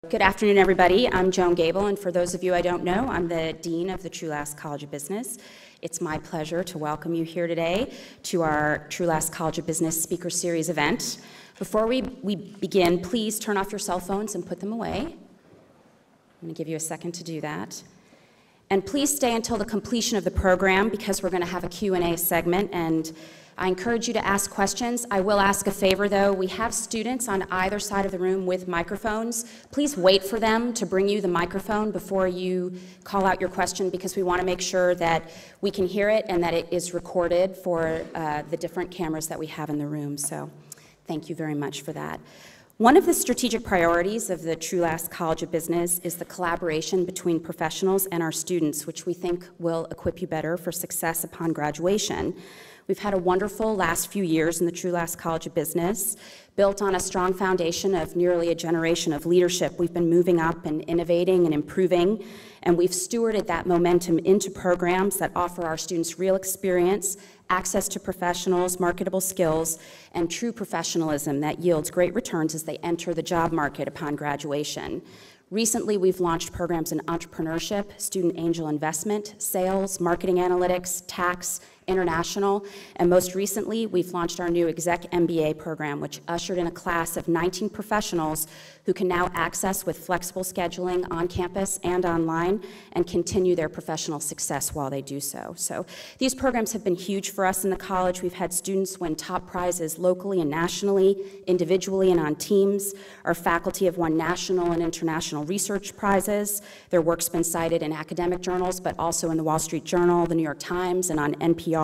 Good afternoon, everybody. I'm Joan Gable, and for those of you I don't know, I'm the Dean of the Trulaske College of Business. It's my pleasure to welcome you here today to our Trulaske College of Business Speaker Series event. Before we begin, please turn off your cell phones and put them away. I'm going to give you a second to do that. And please stay until the completion of the program because we're going to have a Q&A segment, and I encourage you to ask questions. I will ask a favor, though. We have students on either side of the room with microphones. Please wait for them to bring you the microphone before you call out your question because we want to make sure that we can hear it and that it is recorded for the different cameras that we have in the room. So thank you very much for that. One of the strategic priorities of the Trulaske College of Business is the collaboration between professionals and our students, which we think will equip you better for success upon graduation. We've had a wonderful last few years in the Trulaske College of Business, built on a strong foundation of nearly a generation of leadership. We've been moving up and innovating and improving, and we've stewarded that momentum into programs that offer our students real experience, access to professionals, marketable skills, and true professionalism that yields great returns as they enter the job market upon graduation. Recently, we've launched programs in entrepreneurship, student angel investment, sales, marketing analytics, tax, international, and most recently, we've launched our new Exec MBA program, which ushered in a class of 19 professionals who can now access with flexible scheduling on campus and online and continue their professional success while they do so. So these programs have been huge for us in the college. We've had students win top prizes locally and nationally, individually and on teams. Our faculty have won national and international research prizes. Their work's been cited in academic journals, but also in the Wall Street Journal, the New York Times, and on NPR.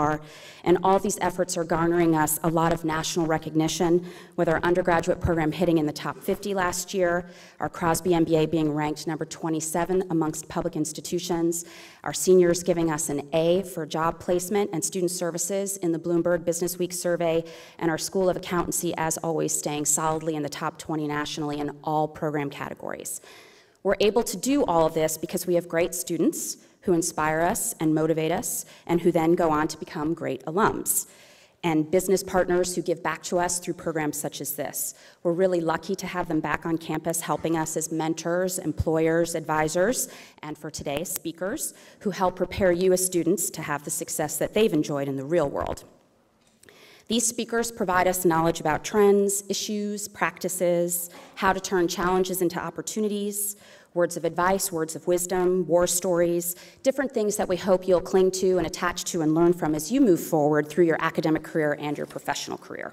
And all these efforts are garnering us a lot of national recognition, with our undergraduate program hitting in the top 50 last year, our Crosby MBA being ranked number 27 amongst public institutions, our seniors giving us an A for job placement and student services in the Bloomberg Business Week survey, and our School of Accountancy, as always, staying solidly in the top 20 nationally in all program categories. We're able to do all of this because we have great students who inspire us and motivate us, and who then go on to become great alums, and business partners who give back to us through programs such as this. We're really lucky to have them back on campus helping us as mentors, employers, advisors, and for today, speakers, who help prepare you as students to have the success that they've enjoyed in the real world. These speakers provide us knowledge about trends, issues, practices, how to turn challenges into opportunities, words of advice, words of wisdom, war stories, different things that we hope you'll cling to and attach to and learn from as you move forward through your academic career and your professional career.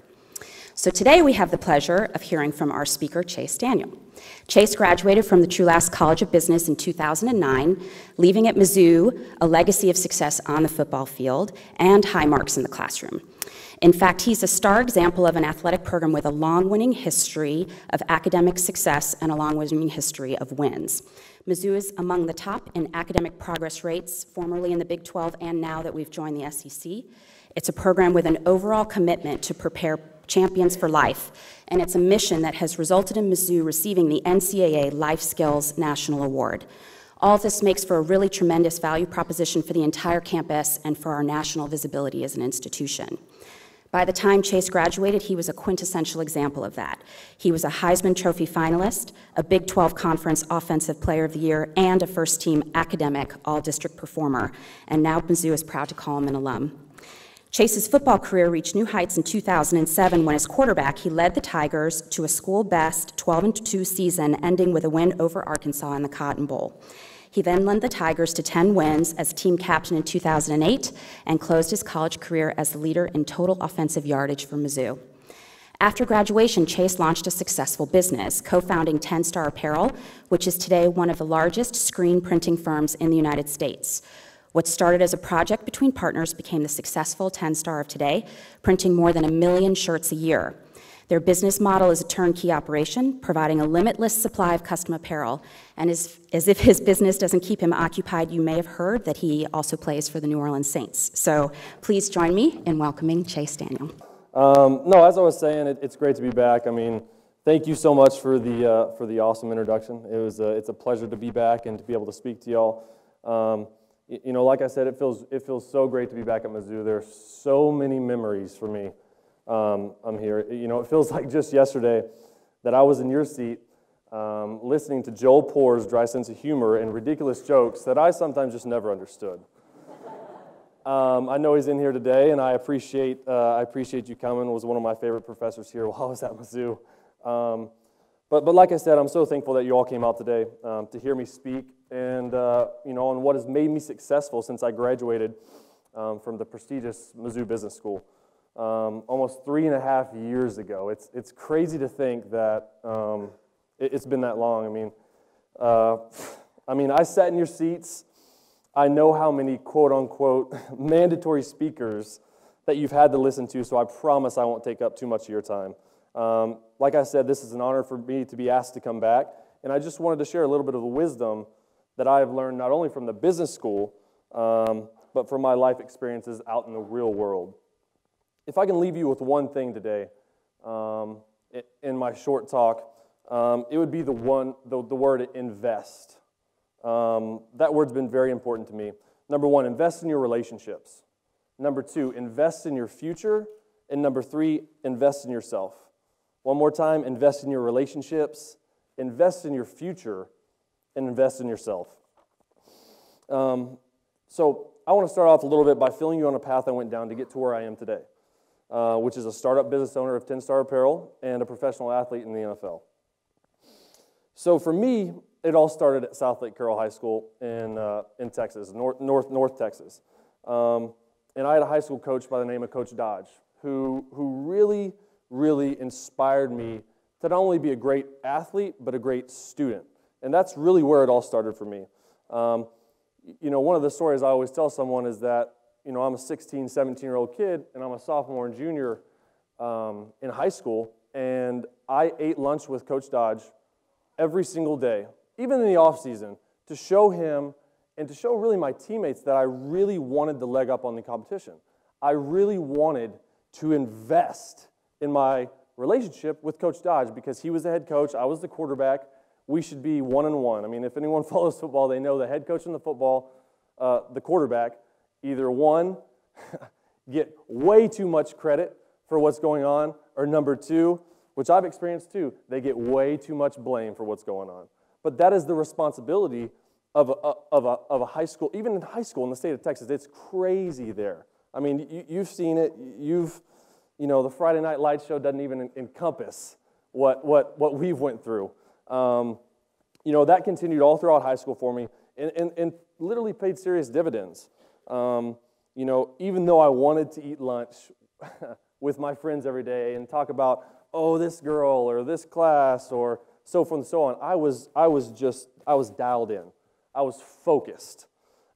So today we have the pleasure of hearing from our speaker, Chase Daniel. Chase graduated from the Trulaske College of Business in 2009, leaving at Mizzou a legacy of success on the football field and high marks in the classroom. In fact, he's a star example of an athletic program with a long-winning history of academic success and a long-winning history of wins. Mizzou is among the top in academic progress rates, formerly in the Big 12 and now that we've joined the SEC. It's a program with an overall commitment to prepare champions for life, and it's a mission that has resulted in Mizzou receiving the NCAA Life Skills National Award. All of this makes for a really tremendous value proposition for the entire campus and for our national visibility as an institution. By the time Chase graduated, he was a quintessential example of that. He was a Heisman Trophy finalist, a Big 12 Conference Offensive Player of the Year, and a first-team academic all-district performer, and now Mizzou is proud to call him an alum. Chase's football career reached new heights in 2007 when as quarterback, he led the Tigers to a school-best 12-2 season, ending with a win over Arkansas in the Cotton Bowl. He then led the Tigers to 10 wins as team captain in 2008 and closed his college career as the leader in total offensive yardage for Mizzou. After graduation, Chase launched a successful business, co-founding 10 Star Apparel, which is today one of the largest screen printing firms in the United States. What started as a project between partners became the successful 10 Star of today, printing more than 1 million shirts a year. Their business model is a turnkey operation, providing a limitless supply of custom apparel. And as if his business doesn't keep him occupied, you may have heard that he also plays for the New Orleans Saints. So please join me in welcoming Chase Daniel. No, as I was saying, it's great to be back. I mean, thank you so much for the awesome introduction. It's a pleasure to be back and to be able to speak to y'all. You know, like I said, it feels so great to be back at Mizzou. There are so many memories for me. I'm here. You know, it feels like just yesterday that I was in your seat listening to Joel Poor's dry sense of humor and ridiculous jokes that I sometimes just never understood. I know he's in here today, and I appreciate you coming. He was one of my favorite professors here while I was at Mizzou. But like I said, I'm so thankful that you all came out today to hear me speak, and on what has made me successful since I graduated from the prestigious Mizzou Business School almost 3.5 years ago. It's crazy to think that it's been that long. I sat in your seats. I know how many quote-unquote mandatory speakers that you've had to listen to, so I promise I won't take up too much of your time. Like I said, this is an honor for me to be asked to come back, and I just wanted to share a little bit of the wisdom that I have learned not only from the business school, but from my life experiences out in the real world. If I can leave you with one thing today in my short talk, it would be the word invest. That word's been very important to me. Number one, invest in your relationships. Number two, invest in your future. And number three, invest in yourself. One more time, invest in your relationships, invest in your future, and invest in yourself. So I want to start off a little bit by filling you on a path I went down to get to where I am today, which is a startup business owner of 10-Star Apparel and a professional athlete in the NFL. So for me, it all started at South Lake Carroll High School in Texas, North Texas. And I had a high school coach by the name of Coach Dodge, who really, really inspired me to not only be a great athlete, but a great student. And that's really where it all started for me. One of the stories I always tell someone is that, I'm a 16, 17-year-old kid, and I'm a sophomore and junior in high school, and I ate lunch with Coach Dodge every single day, even in the off season, to show him and to show really my teammates that I really wanted the leg up on the competition. I really wanted to invest in my relationship with Coach Dodge because he was the head coach, I was the quarterback. We should be 1-1. If anyone follows football, they know the head coach and the football, the quarterback, either one, get way too much credit for what's going on, or number two, which I've experienced too, they get way too much blame for what's going on. But that is the responsibility of a high school, even in high school in the state of Texas. It's crazy there. You've seen it. The Friday Night Lights show doesn't even encompass what we've went through. That continued all throughout high school for me and literally paid serious dividends. Even though I wanted to eat lunch with my friends every day and talk about, this girl or this class or so forth and so on, I was dialed in. I was focused.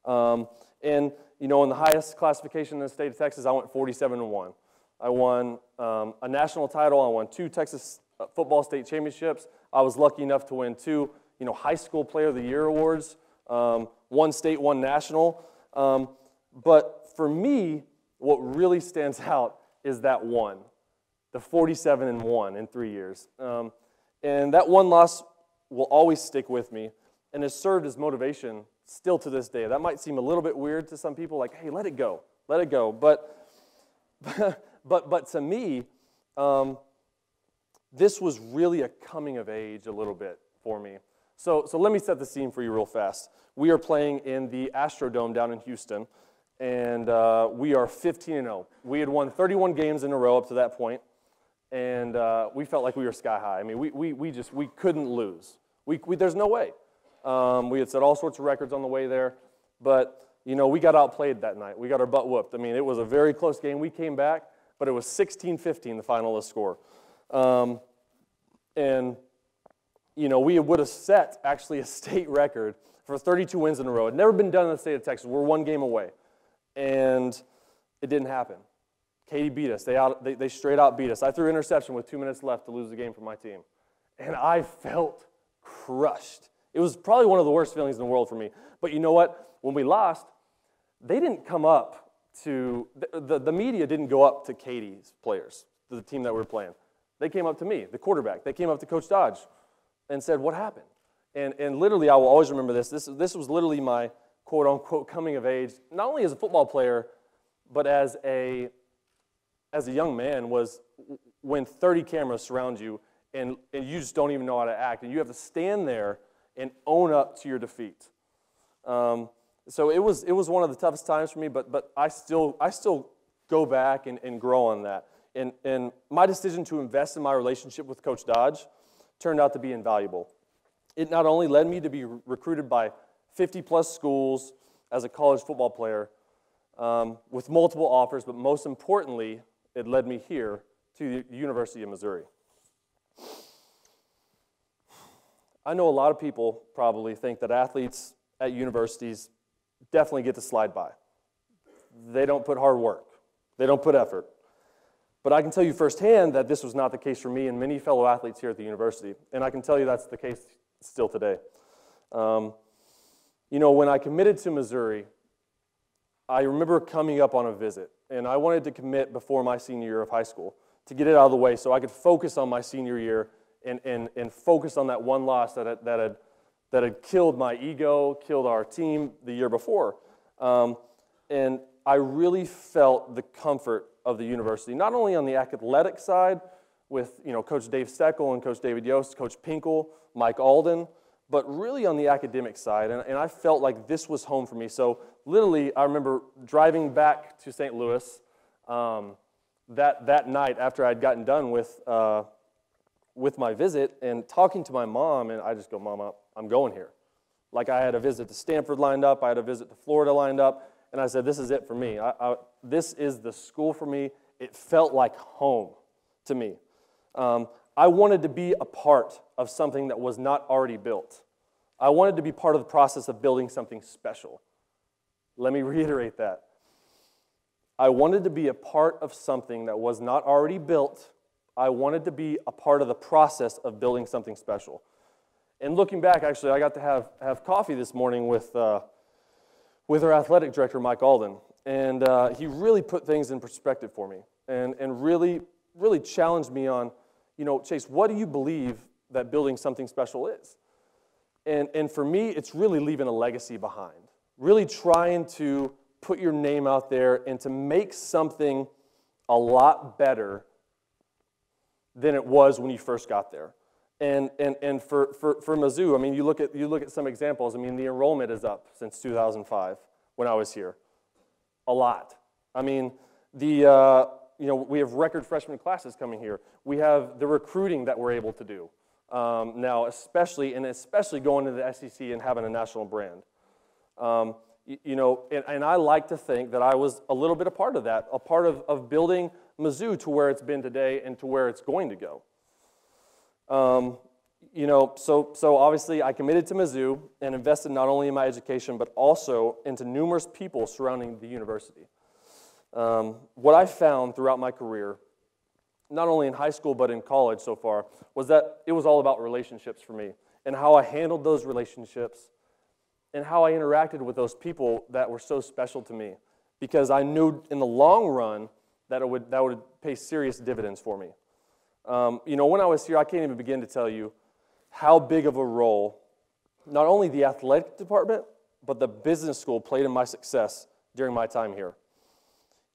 In the highest classification in the state of Texas, I went 47-1. I won a national title. I won 2 Texas football state championships. I was lucky enough to win 2, high school player of the year awards, 1 state, 1 national. But for me, what really stands out is that one, the 47-1 in 3 years. And that one loss will always stick with me and has served as motivation still to this day. That might seem a little bit weird to some people, like, hey, let it go. But to me, this was really a coming of age a little bit for me. So let me set the scene for you real fast. We are playing in the Astrodome down in Houston, and we are 15-0. We had won 31 games in a row up to that point, and we felt like we were sky high. We couldn't lose. There's no way. We had set all sorts of records on the way there, but we got outplayed that night. We got our butt whooped. It was a very close game. We came back, but it was 16-15 the final score. We would have set actually a state record for 32 wins in a row. It had never been done in the state of Texas. We're 1 game away, and it didn't happen. Katy beat us. They straight out beat us. I threw an interception with 2 minutes left to lose the game for my team, and I felt crushed. It was probably one of the worst feelings in the world for me. But you know what? When we lost, they didn't come up to, the media didn't go up to Katie's players, to the team that we were playing. They came up to me, the quarterback. They came up to Coach Dodge and said, what happened? And literally, I will always remember this. This was literally my quote-unquote coming of age, not only as a football player, but as a young man, was when 30 cameras surround you and you just don't even know how to act, and you have to stand there and own up to your defeat. So it was one of the toughest times for me, but I still go back and grow on that. And my decision to invest in my relationship with Coach Dodge turned out to be invaluable. It not only led me to be recruited by 50-plus schools as a college football player with multiple offers, but most importantly, it led me here to the University of Missouri. I know a lot of people probably think that athletes at universities definitely get to slide by. They don't put hard work. They don't put effort. But I can tell you firsthand that this was not the case for me and many fellow athletes here at the university, and I can tell you that's the case still today. When I committed to Missouri, I remember coming up on a visit, and I wanted to commit before my senior year of high school to get it out of the way so I could focus on my senior year and focus on that one loss that had killed my ego, killed our team the year before. And I really felt the comfort of the university, not only on the athletic side with Coach Dave Steckel and Coach David Yost, Coach Pinkel, Mike Alden, but really on the academic side. And I felt like this was home for me. So literally, I remember driving back to St. Louis that night after I'd gotten done with my visit and talking to my mom, and I just go, Mama, I'm going here. Like I had a visit to Stanford lined up, I had a visit to Florida lined up, and I said, this is it for me. This is the school for me. It felt like home to me. I wanted to be a part of something that was not already built. I wanted to be part of the process of building something special. Let me reiterate that. I wanted to be a part of something that was not already built. I wanted to be a part of the process of building something special. And looking back, actually, I got to have coffee this morning with our athletic director, Mike Alden. And he really put things in perspective for me and really challenged me on, Chase, what do you believe that building something special is? And for me, it's really leaving a legacy behind, really trying to put your name out there and to make something a lot better than it was when you first got there. And for Mizzou, I mean, you look at some examples. I mean, the enrollment is up since 2005 when I was here, a lot. I mean, we have record freshman classes coming here. We have the recruiting that we're able to do now, especially going to the SEC and having a national brand. And I like to think that I was a little bit a part of that, a part of building Mizzou to where it's been today and to where it's going to go. So obviously I committed to Mizzou and invested not only in my education but also into numerous people surrounding the university. What I found throughout my career, not only in high school but in college so far, was that it was all about relationships for me and how I handled those relationships and how I interacted with those people that were so special to me, because I knew in the long run that it would pay serious dividends for me. When I was here, I can't even begin to tell you how big of a role not only the athletic department but the business school played in my success during my time here.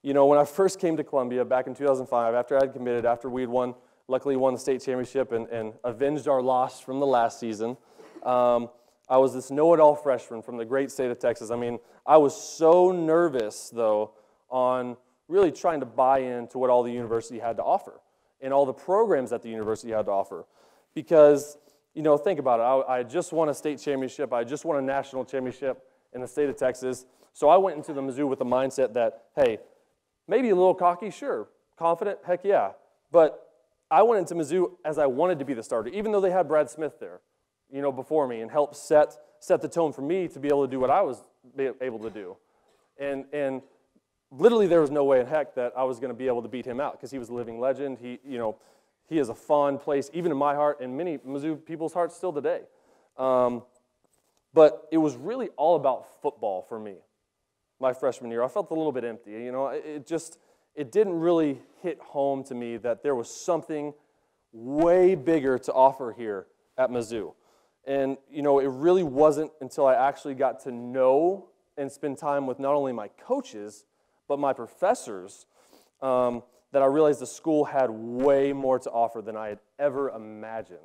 When I first came to Columbia back in 2005, after I had committed, after we had luckily won the state championship and avenged our loss from the last season, I was this know-it-all freshman from the great state of Texas. I mean, I was so nervous, though, on really trying to buy into what all the university had to offer and all the programs that the university had to offer. Because, think about it. I just won a state championship. I just won a national championship in the state of Texas. So I went into the Mizzou with the mindset that, hey, maybe a little cocky, sure. Confident, heck yeah. But I went into Mizzou as I wanted to be the starter, even though they had Brad Smith there, before me, and helped set the tone for me to be able to do what I was able to do. And literally there was no way in heck that I was going to be able to beat him out because he was a living legend. He is a fond place, even in my heart and many Mizzou people's hearts still today. But it was really all about football for me my freshman year. I felt a little bit empty. It didn't really hit home to me that there was something way bigger to offer here at Mizzou. And, it really wasn't until I actually got to know and spend time with not only my coaches, but my professors, that I realized the school had way more to offer than I had ever imagined.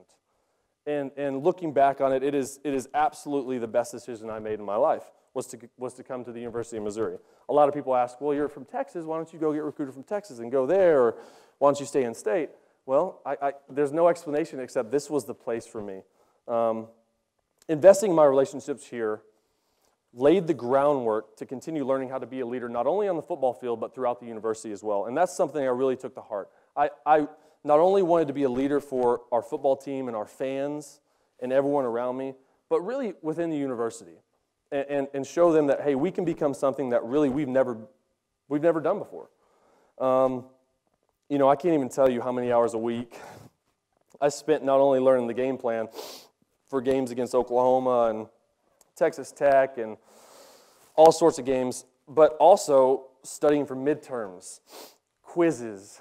And looking back on it, it is absolutely the best decision I made in my life, was to come to the University of Missouri. A lot of people ask, well, you're from Texas, why don't you go get recruited from Texas and go there, or why don't you stay in state? Well, there's no explanation except this was the place for me. Investing in my relationships here laid the groundwork to continue learning how to be a leader, not only on the football field, but throughout the university as well. And that's something I really took to heart. I not only wanted to be a leader for our football team and our fans and everyone around me, but really within the university, and show them that, hey, we can become something that really we've never done before. You know, I can't even tell you how many hours a week I spent not only learning the game plan for games against Oklahoma and Texas Tech and all sorts of games, but also studying for midterms, quizzes,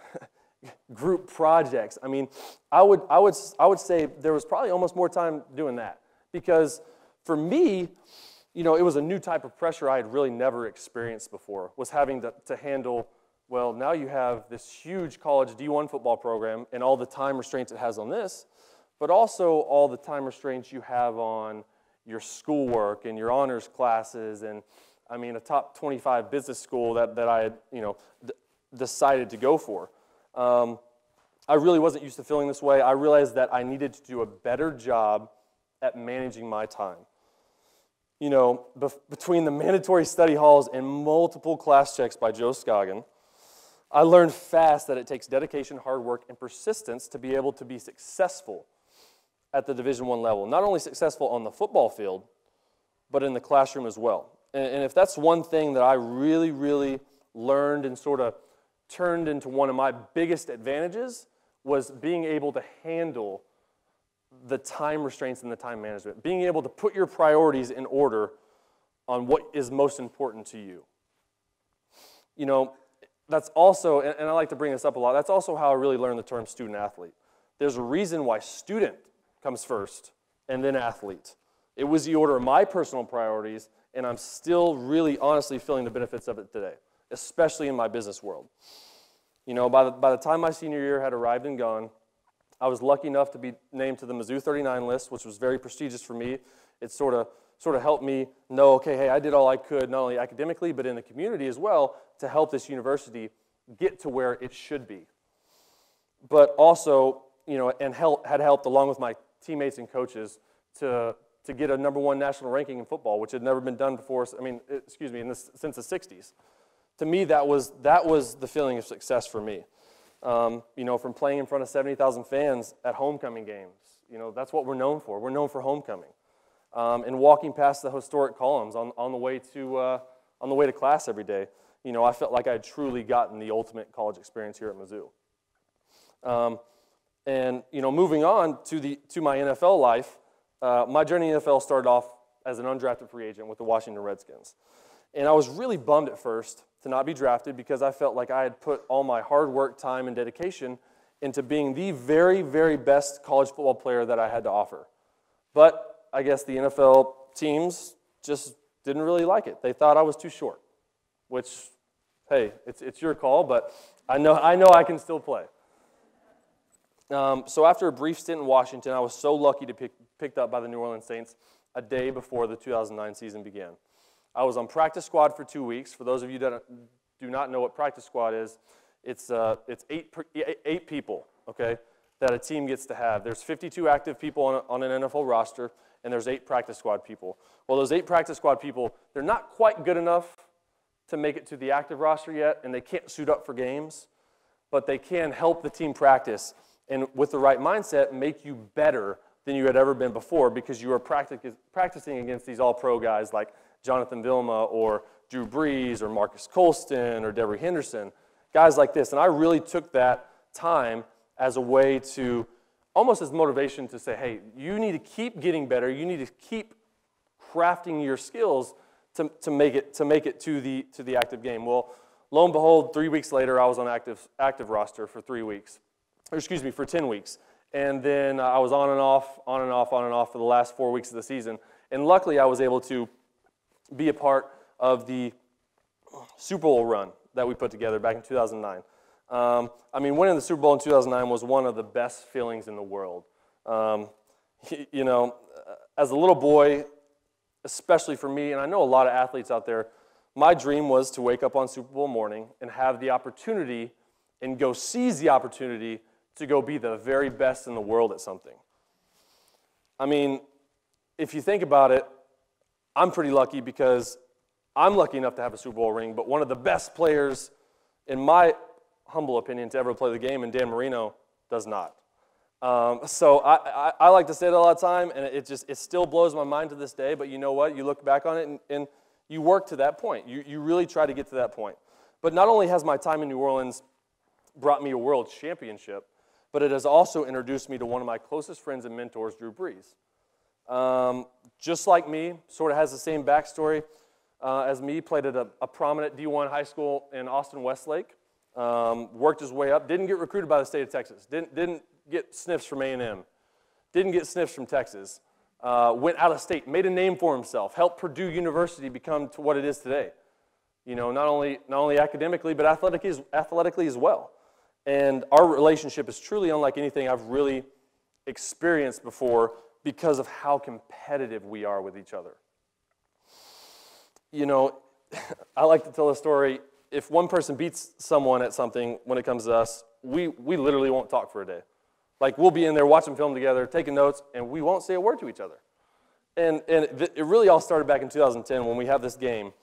group projects. I mean, I would say there was probably almost more time doing that, because for me, you know, it was a new type of pressure I had really never experienced before, was having to handle, well, now you have this huge college D1 football program and all the time restraints it has on this, but also all the time restraints you have on your schoolwork and your honors classes, and I mean, a top 25 business school that I had, you know, decided to go for. I really wasn't used to feeling this way. I realized that I needed to do a better job at managing my time. You know, between the mandatory study halls and multiple class checks by Joe Scoggin, I learned fast that it takes dedication, hard work, and persistence to be able to be successful at the Division I level. Not only successful on the football field, but in the classroom as well. And if that's one thing that I really, really learned and sort of turned into one of my biggest advantages, was being able to handle the time restraints and the time management. Being able to put your priorities in order on what is most important to you. You know, that's also, and I like to bring this up a lot, that's also how I really learned the term student athlete. There's a reason why student comes first and then athlete. It was the order of my personal priorities, and I'm still really honestly feeling the benefits of it today, especially in my business world. You know, by the time my senior year had arrived and gone, I was lucky enough to be named to the Mizzou 39 list, which was very prestigious for me. It sort of helped me know, okay, hey, I did all I could, not only academically, but in the community as well, to help this university get to where it should be. But also, you know, and had helped along with my teammates and coaches to get a #1 national ranking in football, which had never been done before. I mean, since the '60s. To me, that was the feeling of success for me. You know, from playing in front of 70,000 fans at homecoming games. You know, that's what we're known for. We're known for homecoming. And walking past the historic columns on the way to class every day. You know, I felt like I had truly gotten the ultimate college experience here at Mizzou. And you know, moving on to my NFL life, my journey in the NFL started off as an undrafted free agent with the Washington Redskins. And I was really bummed at first to not be drafted, because I felt like I had put all my hard work, time, and dedication into being the very, very best college football player that I had to offer. But I guess the NFL teams just didn't really like it. They thought I was too short, which, hey, it's your call, but I know I can still play. So after a brief stint in Washington, I was so lucky to be picked up by the New Orleans Saints a day before the 2009 season began. I was on practice squad for 2 weeks. For those of you that do not know what practice squad is, it's eight people, okay, that a team gets to have. There's 52 active people on an NFL roster, and there's 8 practice squad people. Well, those 8 practice squad people, they're not quite good enough to make it to the active roster yet, and they can't suit up for games, but they can help the team practice, and with the right mindset, make you better than you had ever been before, because you are practicing against these all-pro guys like Jonathan Vilma or Drew Brees or Marcus Colston or Devery Henderson, guys like this. And I really took that time as a way to, almost as motivation to say, hey, you need to keep getting better. You need to keep crafting your skills to make it to the active game. Well, lo and behold, 3 weeks later, I was on active roster for 3 weeks, or excuse me, for 10 weeks. And then I was on and off for the last 4 weeks of the season. And luckily, I was able to be a part of the Super Bowl run that we put together back in 2009. I mean, winning the Super Bowl in 2009 was one of the best feelings in the world. You know, as a little boy, especially for me, and I know a lot of athletes out there, my dream was to wake up on Super Bowl morning and have the opportunity and go seize the opportunity to go be the very best in the world at something. I mean, if you think about it, I'm pretty lucky because I'm lucky enough to have a Super Bowl ring, but one of the best players, in my humble opinion, to ever play the game, and Dan Marino, does not. So I like to say it all the time, and it still blows my mind to this day, but you know what? You look back on it, and you work to that point. You really try to get to that point. But not only has my time in New Orleans brought me a world championship, but it has also introduced me to one of my closest friends and mentors, Drew Brees. Just like me, sort of has the same backstory as me, played at a prominent D1 high school in Austin, Westlake, worked his way up, didn't get recruited by the state of Texas, didn't get sniffs from A&M, didn't get sniffs from Texas, went out of state, made a name for himself, helped Purdue University become to what it is today. You know, not only academically, but athletically as well. And our relationship is truly unlike anything I've really experienced before because of how competitive we are with each other. You know, I like to tell a story. If one person beats someone at something when it comes to us, we literally won't talk for a day. Like, we'll be in there watching film together, taking notes, and we won't say a word to each other. And it really all started back in 2010 when we have this game.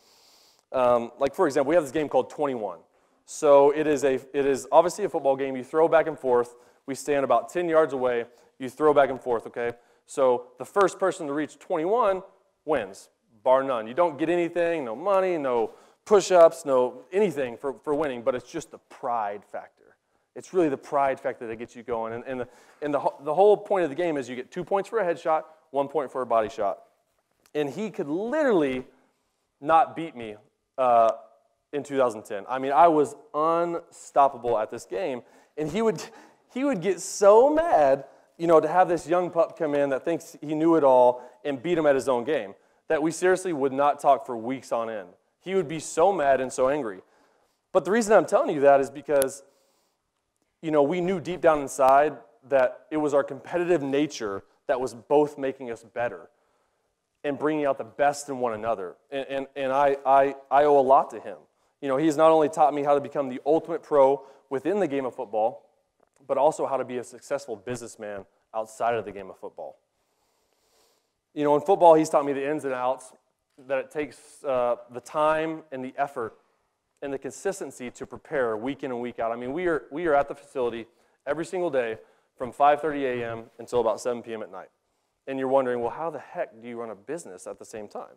Like, for example, we have this game called 21. So it is obviously a football game. You throw back and forth. We stand about 10 yards away. You throw back and forth, okay? So the first person to reach 21 wins, bar none. You don't get anything, no money, no push-ups, no anything for winning, but it's just the pride factor. It's really the pride factor that gets you going. And the whole point of the game is you get 2 points for a headshot, 1 point for a body shot. And he could literally not beat me in 2010. I mean, I was unstoppable at this game. And he would get so mad, you know, to have this young pup come in that thinks he knew it all and beat him at his own game, that we seriously would not talk for weeks on end. He would be so mad and so angry. But the reason I'm telling you that is because, you know, we knew deep down inside that it was our competitive nature that was both making us better and bringing out the best in one another. And I owe a lot to him. You know, he's not only taught me how to become the ultimate pro within the game of football, but also how to be a successful businessman outside of the game of football. You know, in football, he's taught me the ins and outs, that it takes the time and the effort and the consistency to prepare week in and week out. I mean, we are at the facility every single day from 5:30 a.m. until about 7 p.m. at night. And you're wondering, well, how the heck do you run a business at the same time?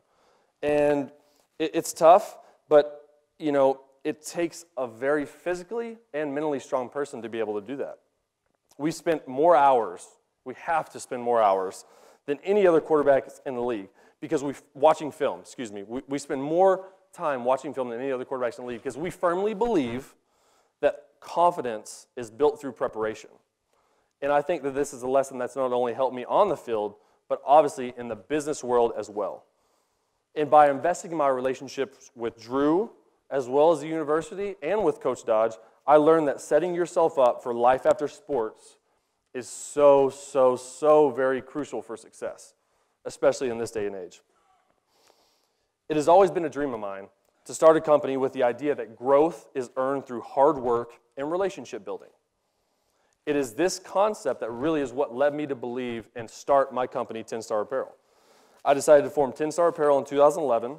And it's tough, but, you know, it takes a very physically and mentally strong person to be able to do that. We spent more hours, we have to spend more hours than any other quarterback in the league because we spend more time watching film than any other quarterbacks in the league because we firmly believe that confidence is built through preparation. And I think that this is a lesson that's not only helped me on the field, but obviously in the business world as well. And by investing in my relationships with Drew, as well as the university and with Coach Dodge, I learned that setting yourself up for life after sports is so very crucial for success, especially in this day and age. It has always been a dream of mine to start a company with the idea that growth is earned through hard work and relationship building. It is this concept that really is what led me to believe and start my company, 10 Star Apparel. I decided to form 10 Star Apparel in 2011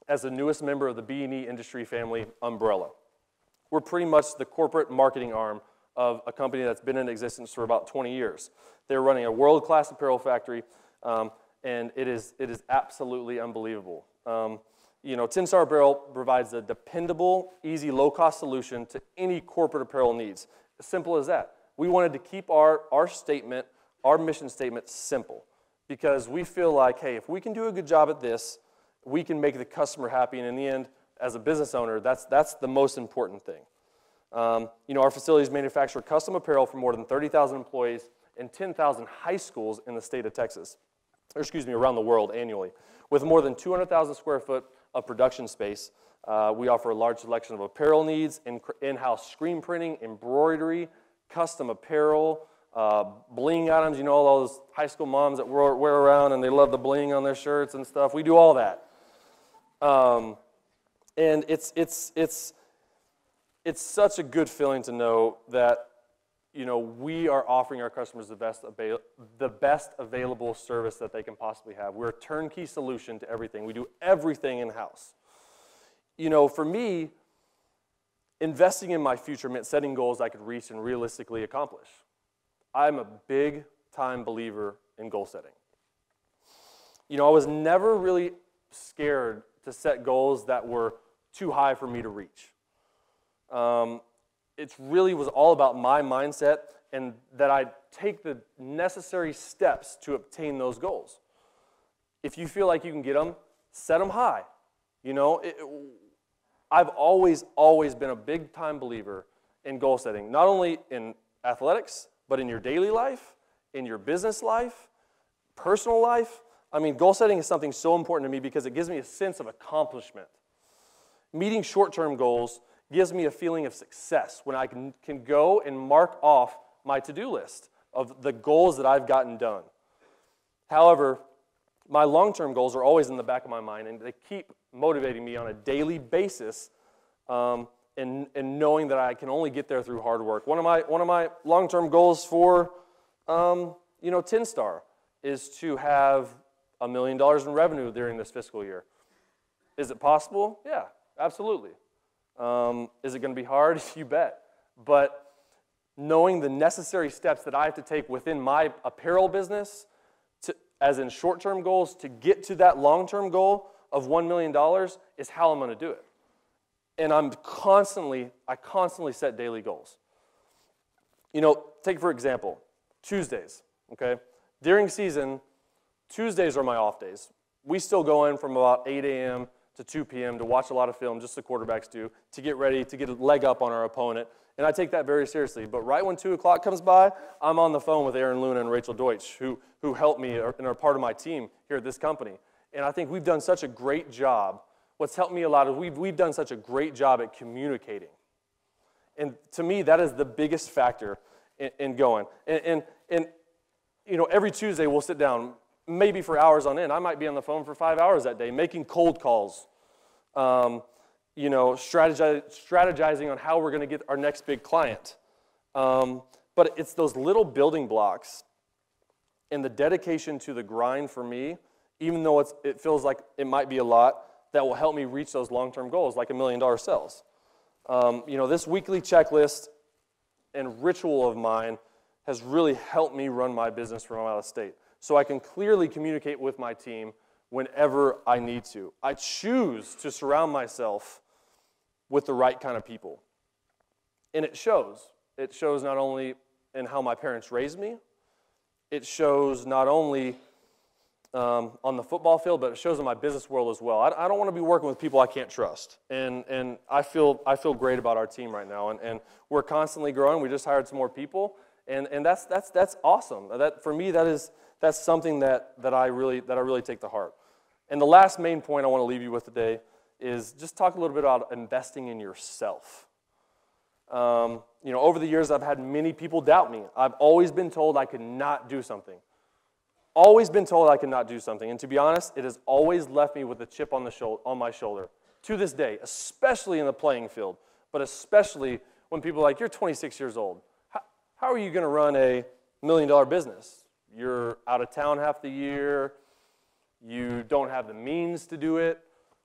as the newest member of the B&E industry family umbrella. We're pretty much the corporate marketing arm of a company that's been in existence for about 20 years. They're running a world-class apparel factory, and it is absolutely unbelievable. You know, 10 Star Apparel provides a dependable, easy, low-cost solution to any corporate apparel needs. As simple as that. We wanted to keep our statement, our mission statement simple because we feel like, hey, if we can do a good job at this, we can make the customer happy, and in the end, as a business owner, that's the most important thing. You know, our facilities manufacture custom apparel for more than 30,000 employees and 10,000 high schools in the state of Texas, or excuse me, around the world annually, with more than 200,000 square foot of production space We offer a large selection of apparel needs, in-house screen printing, embroidery, custom apparel, bling items. You know, all those high school moms that wear around and they love the bling on their shirts and stuff. We do all that. And it's such a good feeling to know that, you know, we are offering our customers the best available service that they can possibly have. We're a turnkey solution to everything. We do everything in-house. You know, for me, investing in my future meant setting goals I could reach and realistically accomplish. I'm a big-time believer in goal setting. You know, I was never really scared to set goals that were too high for me to reach. It really was all about my mindset and that I take the necessary steps to obtain those goals. If you feel like you can get them, set them high. You know, I've always been a big-time believer in goal setting, not only in athletics, but in your daily life, in your business life, personal life. I mean, goal setting is something so important to me because it gives me a sense of accomplishment. Meeting short-term goals gives me a feeling of success when I can go and mark off my to-do list of the goals that I've gotten done. However, my long-term goals are always in the back of my mind, and they keep motivating me on a daily basis, and knowing that I can only get there through hard work. One of my long-term goals for, you know, 10-Star is to have $1 million in revenue during this fiscal year. Is it possible? Yeah, absolutely. Is it going to be hard? You bet. But knowing the necessary steps that I have to take within my apparel business, as in short-term goals, to get to that long-term goal of $1 million is how I'm going to do it. And I constantly set daily goals. You know, take for example, Tuesdays, okay? During season, Tuesdays are my off days. We still go in from about 8 a.m. to 2 p.m. to watch a lot of film, just the quarterbacks do, to get ready, to get a leg up on our opponent. And I take that very seriously. But right when 2 o'clock comes by, I'm on the phone with Aaron Luna and Rachel Deutsch, who helped me and are part of my team here at this company. And I think we've done such a great job. What's helped me a lot is we've done such a great job at communicating. And to me, that is the biggest factor in going. And you know, every Tuesday we'll sit down, maybe for hours on end. I might be on the phone for 5 hours that day, making cold calls, you know, strategizing on how we're going to get our next big client. But it's those little building blocks and the dedication to the grind for me, even though it feels like it might be a lot, that will help me reach those long-term goals, like $1 million sales. You know, this weekly checklist and ritual of mine has really helped me run my business from out of state, so I can clearly communicate with my team whenever I need to. I choose to surround myself with the right kind of people. And it shows. It shows not only in how my parents raised me, it shows not only on the football field, but it shows in my business world as well. I don't want to be working with people I can't trust. And I feel great about our team right now. And we're constantly growing. We just hired some more people. And that's awesome. That, for me, that's something that I really take to heart. And the last main point I want to leave you with today is just talk a little bit about investing in yourself. You know, over the years, I've had many people doubt me. I've always been told I could not do something. Always been told I could not do something. And to be honest, it has always left me with a chip on my shoulder to this day, especially in the playing field, but especially when people are like, you're 26 years old. How are you going to run a $1 million business? You're out of town half the year. You don't have the means to do it.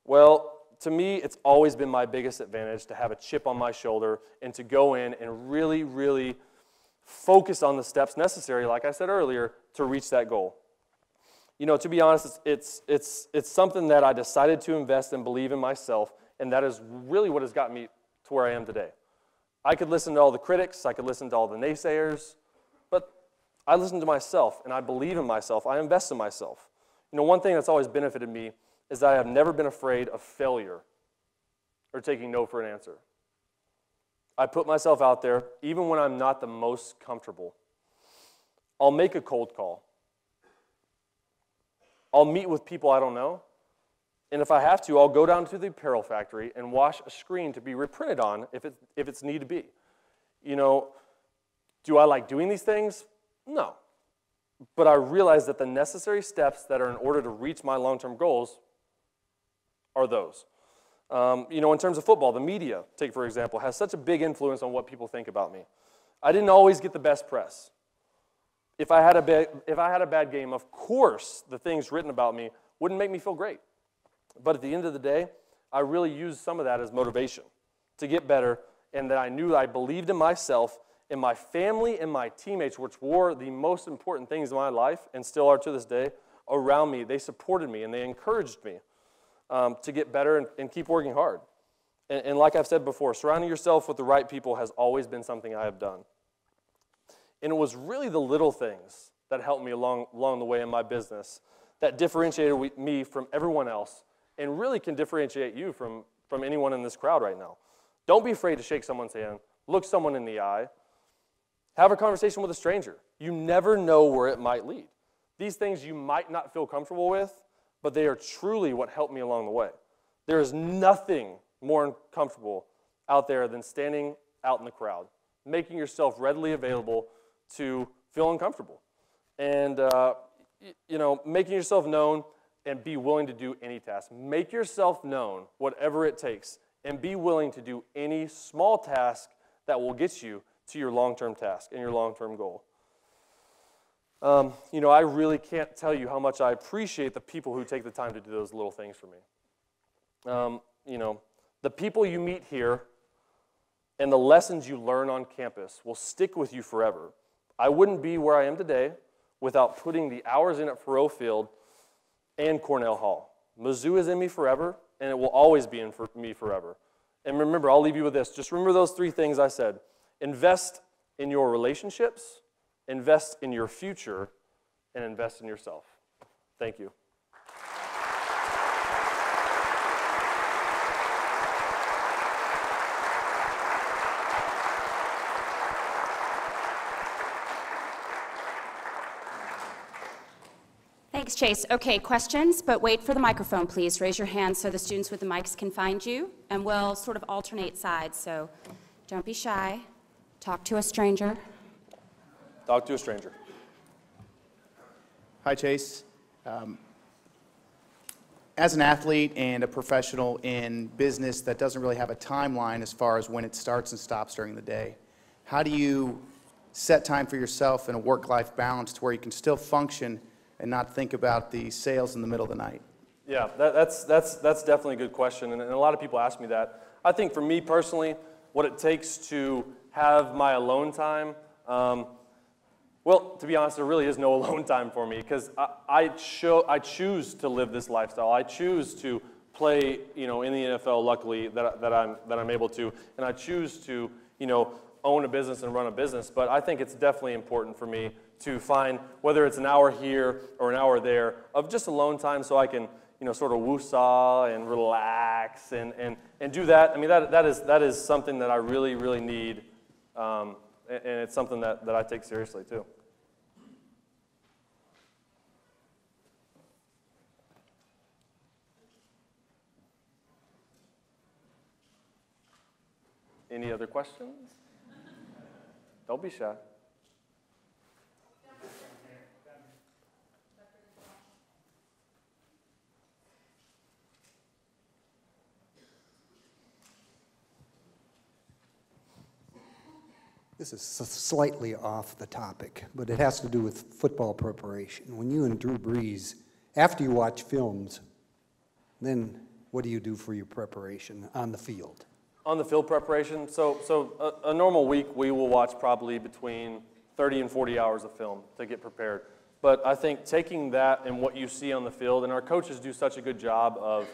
Well, to me, it's always been my biggest advantage to have a chip on my shoulder and to go in and really, really focus on the steps necessary, like I said earlier, to reach that goal. You know, to be honest, it's something that I decided to invest and believe in myself, and that is really what has gotten me to where I am today. I could listen to all the critics, I could listen to all the naysayers, but I listen to myself, and I believe in myself. I invest in myself. You know, one thing that's always benefited me is that I have never been afraid of failure or taking no for an answer. I put myself out there, even when I'm not the most comfortable. I'll make a cold call. I'll meet with people I don't know, And if I have to, I'll go down to the apparel factory and wash a screen to be reprinted on if it's need to be. You know, do I like doing these things? No. But I realize that the necessary steps that are in order to reach my long-term goals are those. You know, in terms of football, the media, take for example, has such a big influence on what people think about me. I didn't always get the best press. If I had a bad game, of course, the things written about me wouldn't make me feel great. But at the end of the day, I really used some of that as motivation to get better, and that I knew that I believed in myself, in my family, and my teammates, which were the most important things in my life, and still are to this day, around me. They supported me, and they encouraged me to get better and keep working hard. And like I've said before, surrounding yourself with the right people has always been something I have done. And it was really the little things that helped me along the way in my business that differentiated me from everyone else, and really can differentiate you from anyone in this crowd right now. Don't be afraid to shake someone's hand. Look someone in the eye. Have a conversation with a stranger. You never know where it might lead. These things you might not feel comfortable with, but they are truly what helped me along the way. There is nothing more uncomfortable out there than standing out in the crowd, making yourself readily available to feel uncomfortable. And, you know, making yourself known and be willing to do any task. Make yourself known, whatever it takes, and be willing to do any small task that will get you to your long-term task and your long-term goal. You know, I really can't tell you how much I appreciate the people who take the time to do those little things for me. You know, the people you meet here and the lessons you learn on campus will stick with you forever. I wouldn't be where I am today without putting the hours in at Faroe Field and Cornell Hall. Mizzou is in me forever, and it will always be in me forever. And remember, I'll leave you with this. Just remember those three things I said. Invest in your relationships, invest in your future, and invest in yourself. Thank you. Thanks, Chase. Okay, questions, but wait for the microphone, please. Raise your hand so the students with the mics can find you, and we'll sort of alternate sides, so don't be shy. Talk to a stranger. Talk to a stranger. Hi, Chase. As an athlete and a professional in business that doesn't really have a timeline as far as when it starts and stops during the day, how do you set time for yourself in a work-life balance to where you can still function and not think about the sales in the middle of the night? Yeah, that's definitely a good question, and a lot of people ask me that. I think for me personally, what it takes to have my alone time, well, to be honest, there really is no alone time for me, because I choose to live this lifestyle. I choose to play, you know, in the NFL. Luckily, that I'm able to, and I choose to, you know, own a business and run a business. But I think it's definitely important for me to find, whether it's an hour here or an hour there, of just alone time, so I can, you know, sort of woo-saw and relax and do that. I mean, that is something that I really, really need. And it's something that I take seriously, too. Any other questions? Don't be shy. This is slightly off the topic, but it has to do with football preparation. When you and Drew Brees, after you watch films, then what do you do for your preparation on the field? On the field preparation, so a normal week we will watch probably between 30 and 40 hours of film to get prepared. But I think taking that and what you see on the field, and our coaches do such a good job of,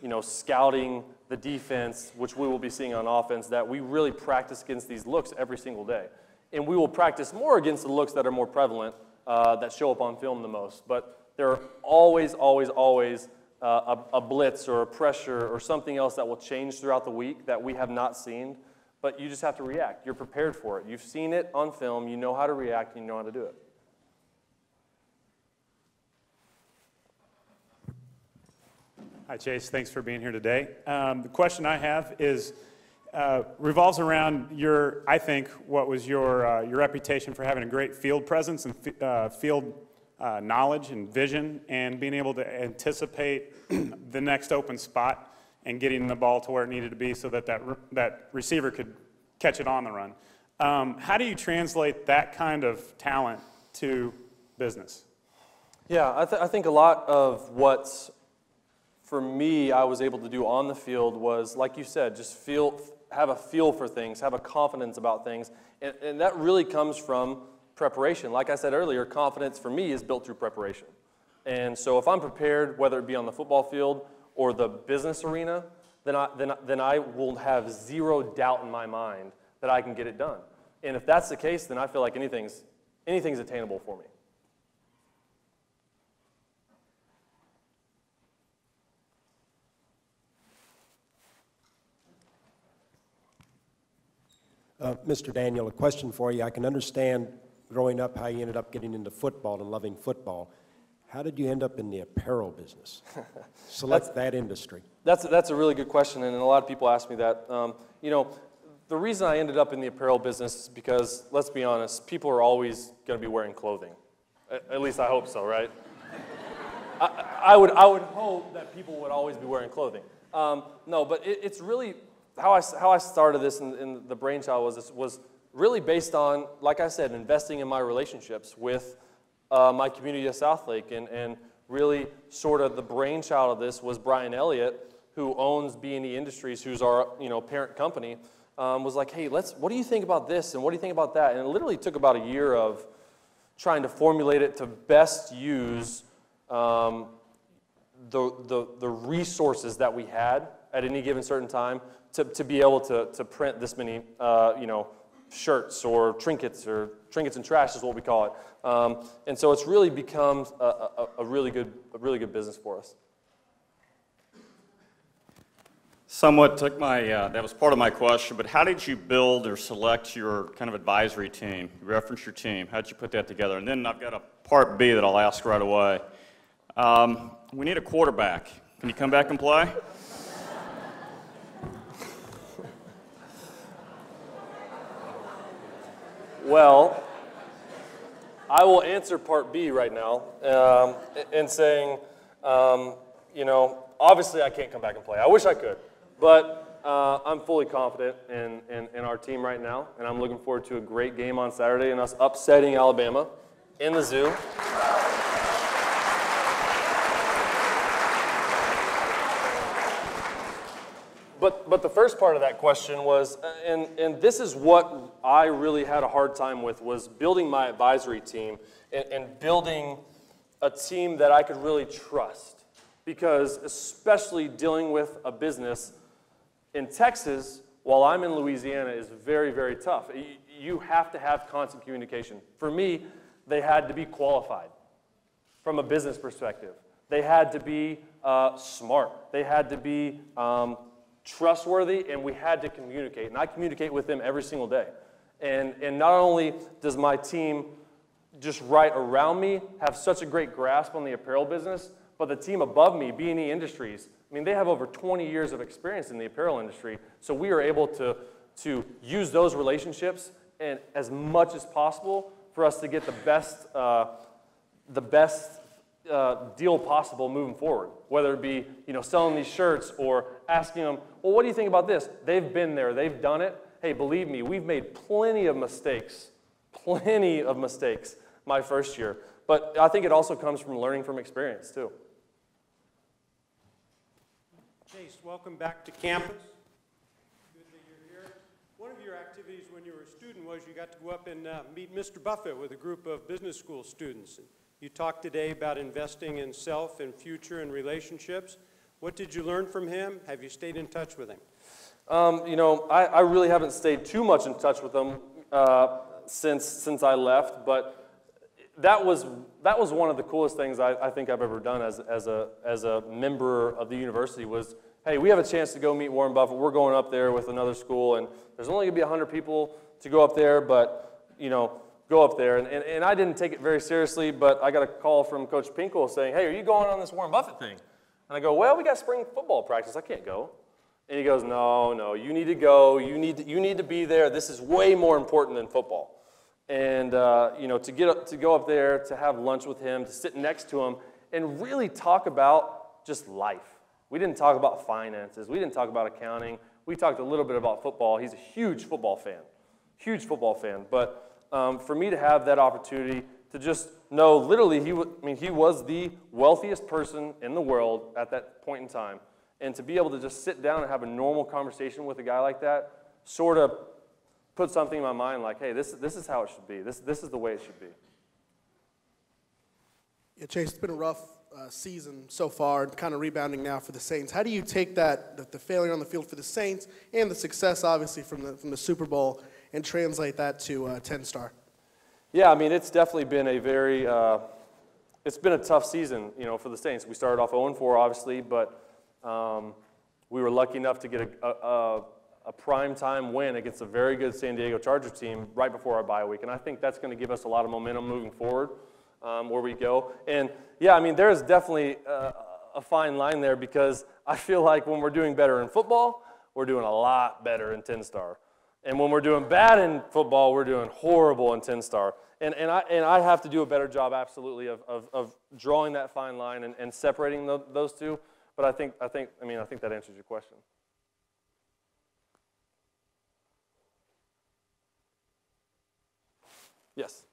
you know, scouting the defense, which we will be seeing on offense, that we really practice against these looks every single day. And we will practice more against the looks that are more prevalent, that show up on film the most. But there are always a blitz or a pressure or something else that will change throughout the week that we have not seen, but you just have to react. You're prepared for it. You've seen it on film. You know how to react, and you know how to do it. Hi, Chase. Thanks for being here today. The question I have is revolves around your, I think, what was your reputation for having a great field presence and field knowledge and vision, and being able to anticipate the next open spot and getting the ball to where it needed to be so that that receiver could catch it on the run. How do you translate that kind of talent to business? Yeah, I think a lot of what, for me, I was able to do on the field was, like you said, just have a feel for things, have a confidence about things, and that really comes from preparation. Like I said earlier, confidence for me is built through preparation. And so if I'm prepared, whether it be on the football field or the business arena, then I will have zero doubt in my mind that I can get it done. And if that's the case, then I feel like anything's attainable for me. Mr. Daniel, a question for you. I can understand growing up how you ended up getting into football and loving football. How did you end up in the apparel business? Select that industry. That's a really good question, and a lot of people ask me that. You know, the reason I ended up in the apparel business is because, let's be honest, people are always going to be wearing clothing. At least I hope so, right? I would hope that people would always be wearing clothing. No, but it's really how I started this, and the brainchild was really based on, like I said, investing in my relationships with my community of Southlake, and really sort of the brainchild of this was Brian Elliott, who owns B&E Industries, who's our parent company. Was like, hey, what do you think about this, and what do you think about that? And it literally took about a year of trying to formulate it to best use the resources that we had at any given certain time to be able to print this many shirts or trinkets and trash is what we call it. And so it's really become a really good business for us. Somewhat took my, that was part of my question, but how did you build or select your kind of advisory team? You reference your team. How did you put that together? And then I've got a part B that I'll ask right away. We need a quarterback. Can you come back and play? Well, I will answer part B right now in saying, obviously I can't come back and play. I wish I could. But I'm fully confident in our team right now, and I'm looking forward to a great game on Saturday and us upsetting Alabama in the zoo. But the first part of that question was, and this is what I really had a hard time with, was building my advisory team and building a team that I could really trust. Because especially dealing with a business in Texas, while I'm in Louisiana, is very, very tough. You have to have constant communication. For me, they had to be qualified from a business perspective. They had to be smart. They had to be trustworthy, and we had to communicate. And I communicate with them every single day. And not only does my team just right around me have such a great grasp on the apparel business, but the team above me, B&E Industries, I mean, they have over 20 years of experience in the apparel industry, so we are able to use those relationships and as much as possible for us to get the best deal possible moving forward, whether it be selling these shirts or asking them, well, what do you think about this? They've been there, they've done it. Hey, believe me, we've made plenty of mistakes my first year, but I think it also comes from learning from experience too. Chase, welcome back to campus. Good that you're here. One of your activities when you were a student was you got to go up and meet Mr. Buffett with a group of business school students. You talked today about investing in self and future and relationships. What did you learn from him? Have you stayed in touch with him? I really haven't stayed too much in touch with him since I left, but that was one of the coolest things I think I've ever done as a member of the university was, hey, we have a chance to go meet Warren Buffett. We're going up there with another school, and there's only going to be 100 people to go up there, but, go up there. And I didn't take it very seriously, but I got a call from Coach Pinkel saying, hey, are you going on this Warren Buffett thing? And I go, well, we got spring football practice. I can't go. And he goes, no, you need to go. You need to be there. This is way more important than football. And, to go up there, to have lunch with him, to sit next to him, and really talk about just life. We didn't talk about finances. We didn't talk about accounting. We talked a little bit about football. He's a huge football fan. But for me to have that opportunity to just know, literally, he was the wealthiest person in the world at that point in time. And to be able to just sit down and have a normal conversation with a guy like that sort of put something in my mind like, hey, this is how it should be. This is the way it should be. Yeah, Chase, it's been a rough season so far, kind of rebounding now for the Saints. How do you take that, the failure on the field for the Saints and the success, obviously, from the Super Bowl and translate that to 10-star? Yeah, it's definitely been it's been a tough season, for the Saints. We started off 0-4, obviously, but we were lucky enough to get a primetime win against a very good San Diego Chargers team right before our bye week, and I think that's going to give us a lot of momentum moving forward where we go. And yeah, there's definitely a fine line there because I feel like when we're doing better in football, we're doing a lot better in 10-star. And when we're doing bad in football, we're doing horrible in 10-star. And I have to do a better job, absolutely, of drawing that fine line and separating those two. But I think that answers your question. Yes.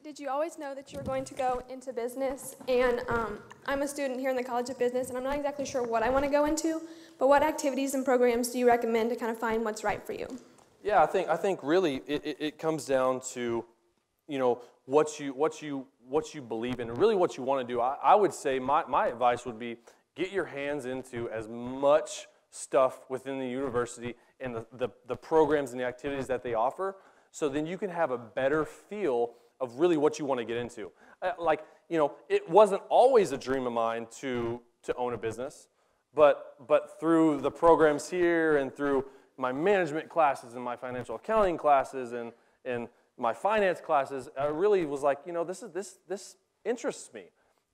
Did you always know that you were going to go into business? And I'm a student here in the College of Business, and I'm not exactly sure what I want to go into, but what activities and programs do you recommend to kind of find what's right for you? Yeah, I think really it comes down to, what you believe in, and really what you want to do. I would say my advice would be get your hands into as much stuff within the university and the programs and the activities that they offer, so then you can have a better feel of really what you want to get into. It wasn't always a dream of mine to own a business, but through the programs here and through my management classes and my financial accounting classes and my finance classes, I really was like, this interests me.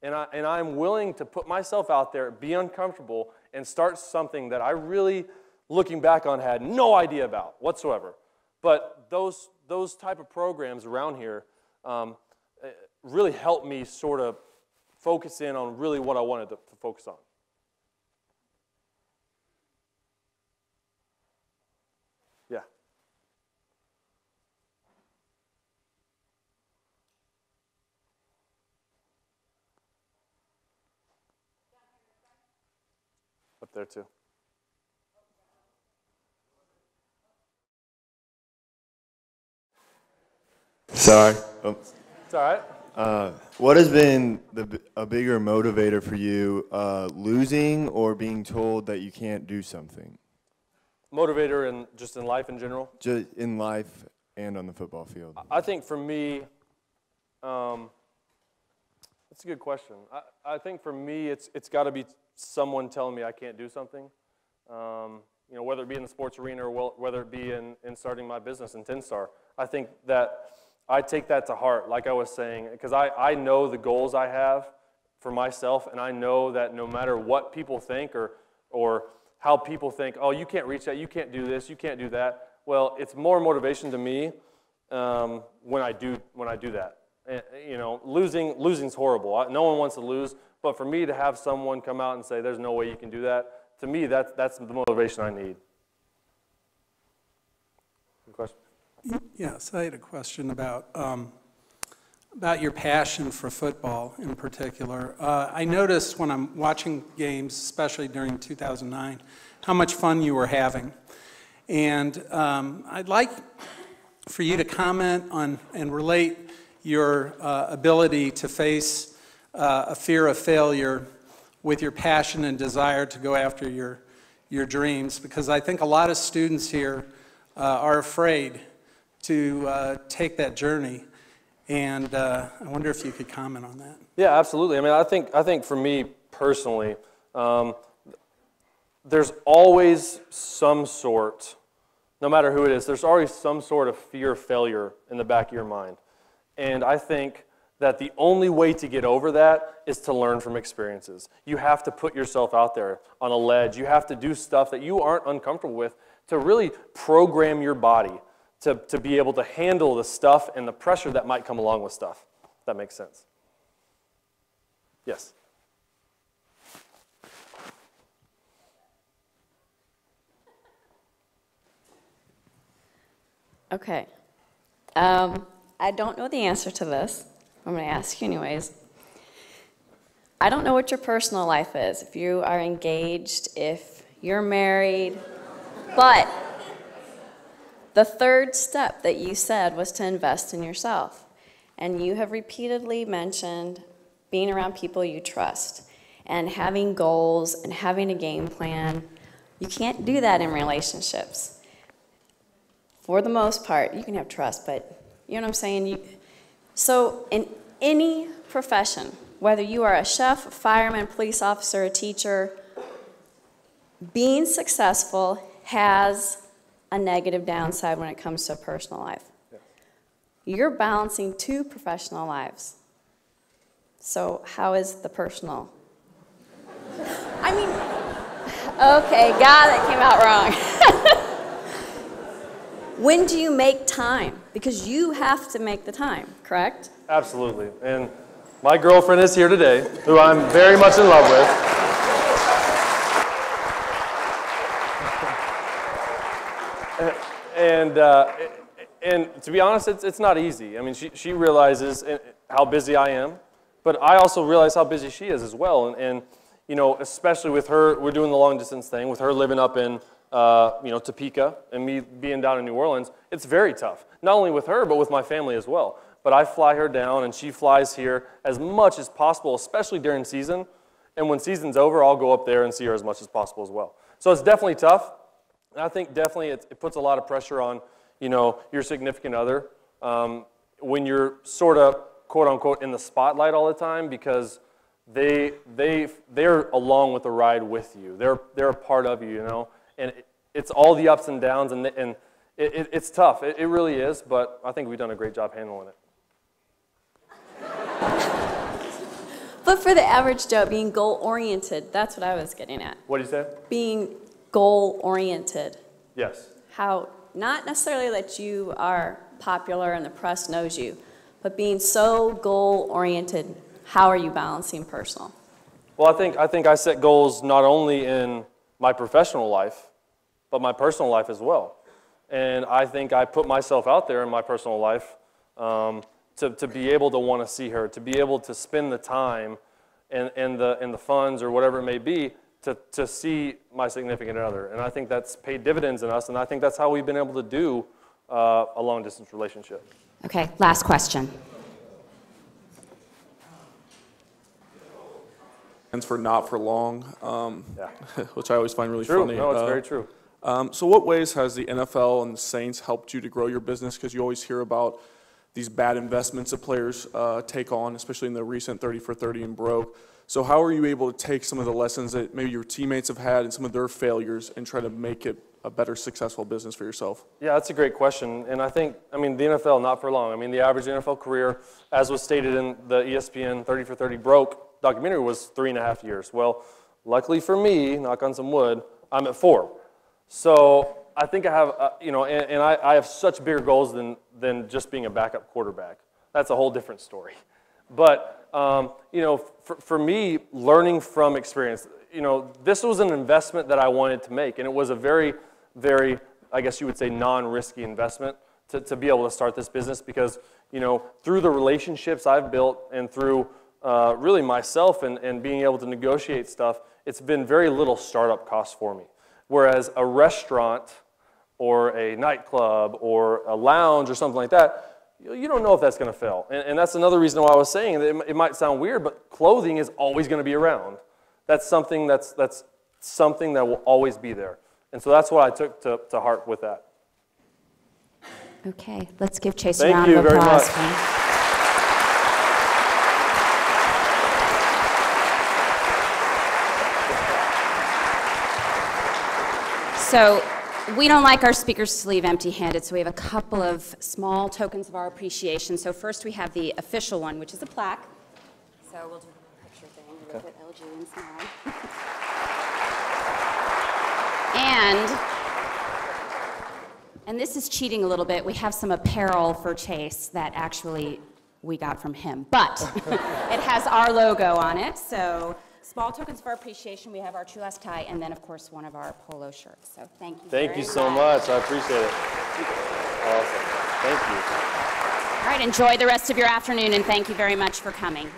And I'm willing to put myself out there, be uncomfortable, and start something that I really, looking back on, had no idea about whatsoever. But those type of programs around here really helped me sort of focus in on really what I wanted to focus on. Yeah. Up there too. Sorry. It's all right. What has been a bigger motivator for you, losing or being told that you can't do something? Motivator just in life in general? Just in life and on the football field. I think for me, that's a good question. I think for me, it's got to be someone telling me I can't do something. Whether it be in the sports arena or whether it be in starting my business in 10-star. I think that I take that to heart, like I was saying, because I know the goals I have for myself, and I know that no matter what people think or how people think, oh, you can't reach that, you can't do this, you can't do that. Well, it's more motivation to me when I do that. And, losing's horrible. No one wants to lose, but for me to have someone come out and say, "There's no way you can do that," to me, that's the motivation I need. Good question. Yes, I had a question about your passion for football in particular. I noticed when I'm watching games, especially during 2009, how much fun you were having. And I'd like for you to comment on and relate your ability to face a fear of failure with your passion and desire to go after your dreams, because I think a lot of students here are afraid to take that journey, and I wonder if you could comment on that. Yeah, absolutely. I think for me personally, there's always some sort no matter who it is, there's always some sort of fear of failure in the back of your mind. And I think that the only way to get over that is to learn from experiences. You have to put yourself out there on a ledge. You have to do stuff that you aren't uncomfortable with to really program your body to be able to handle the stuff and the pressure that might come along with stuff. If that makes sense. Yes? Okay. I don't know the answer to this. I'm going to ask you anyways. I don't know what your personal life is, if you are engaged, if you're married, but the third step that you said was to invest in yourself. And you have repeatedly mentioned being around people you trust and having goals and having a game plan. You can't do that in relationships. For the most part, you can have trust, but you know what I'm saying? So in any profession, whether you are a chef, a fireman, police officer, a teacher, being successful has a negative downside when it comes to a personal life. Yeah. You're balancing two professional lives. So how is the personal? I mean, okay, that came out wrong. When do you make time? Because you have to make the time, correct? Absolutely. And my girlfriend is here today, who I'm very much in love with. And to be honest, it's not easy. I mean, she realizes how busy I am, but I also realize how busy she is as well. And you know, especially with her, we're doing the long distance thing, with her living up in Topeka and me being down in New Orleans, it's very tough. Not only with her, but with my family as well. But I fly her down and she flies here as much as possible, especially during season. And when season's over, I'll go up there and see her as much as possible as well. So it's definitely tough. And I think definitely it puts a lot of pressure on, your significant other when you're sort of, quote unquote, in the spotlight all the time, because they're along with the ride with you. They're a part of you, and it's all the ups and downs, and it's tough. It really is, but I think we've done a great job handling it. But for the average Joe, being goal-oriented, that's what I was getting at. What did you say? Being goal-oriented. Yes. How, not necessarily that you are popular and the press knows you, but being so goal-oriented, how are you balancing personal? Well, I think I set goals not only in my professional life, but my personal life as well. And I think I put myself out there in my personal life to be able to want to see her, to be able to spend the time and the funds or whatever it may be to see my significant other. And I think that's paid dividends in us, and I think that's how we've been able to do a long-distance relationship. Okay, last question. For not for long, which I always find really funny. No, it's very true. So what ways has the NFL and the Saints helped you to grow your business? Because you always hear about these bad investments that players take on, especially in the recent 30 for 30 and broke. So how are you able to take some of the lessons that maybe your teammates have had and some of their failures and try to make it a better successful business for yourself? Yeah, that's a great question. And the NFL, not for long. The average NFL career, as was stated in the ESPN 30 for 30 broke documentary, was 3.5 years. Well, luckily for me, knock on some wood, I'm at 4. So I think I have, I have such bigger goals than just being a backup quarterback. That's a whole different story. But, for me, learning from experience, this was an investment that I wanted to make. And it was a very, very, I guess you would say, non-risky investment to be able to start this business because, through the relationships I've built and through really myself and being able to negotiate stuff, it's been very little startup cost for me. Whereas a restaurant or a nightclub or a lounge or something like that, you don't know if that's going to fail. And that's another reason why I was saying that it might sound weird, but clothing is always going to be around. That's something that will always be there. And so that's what I took to heart with that. Okay, let's give Chase a round of applause. Thank you very much. So We don't like our speakers to leave empty-handed, so we have a couple of small tokens of our appreciation. So first we have the official one, which is a plaque. So we'll do a picture thing. We'll put LG inside. And this is cheating a little bit. We have some apparel for Chase that actually we got from him, but it has our logo on it. So small tokens of our appreciation. We have our Trulaske tie, and then of course one of our polo shirts. So thank you. Thank you so much. I appreciate it. Awesome. Thank you. All right, enjoy the rest of your afternoon, and thank you very much for coming.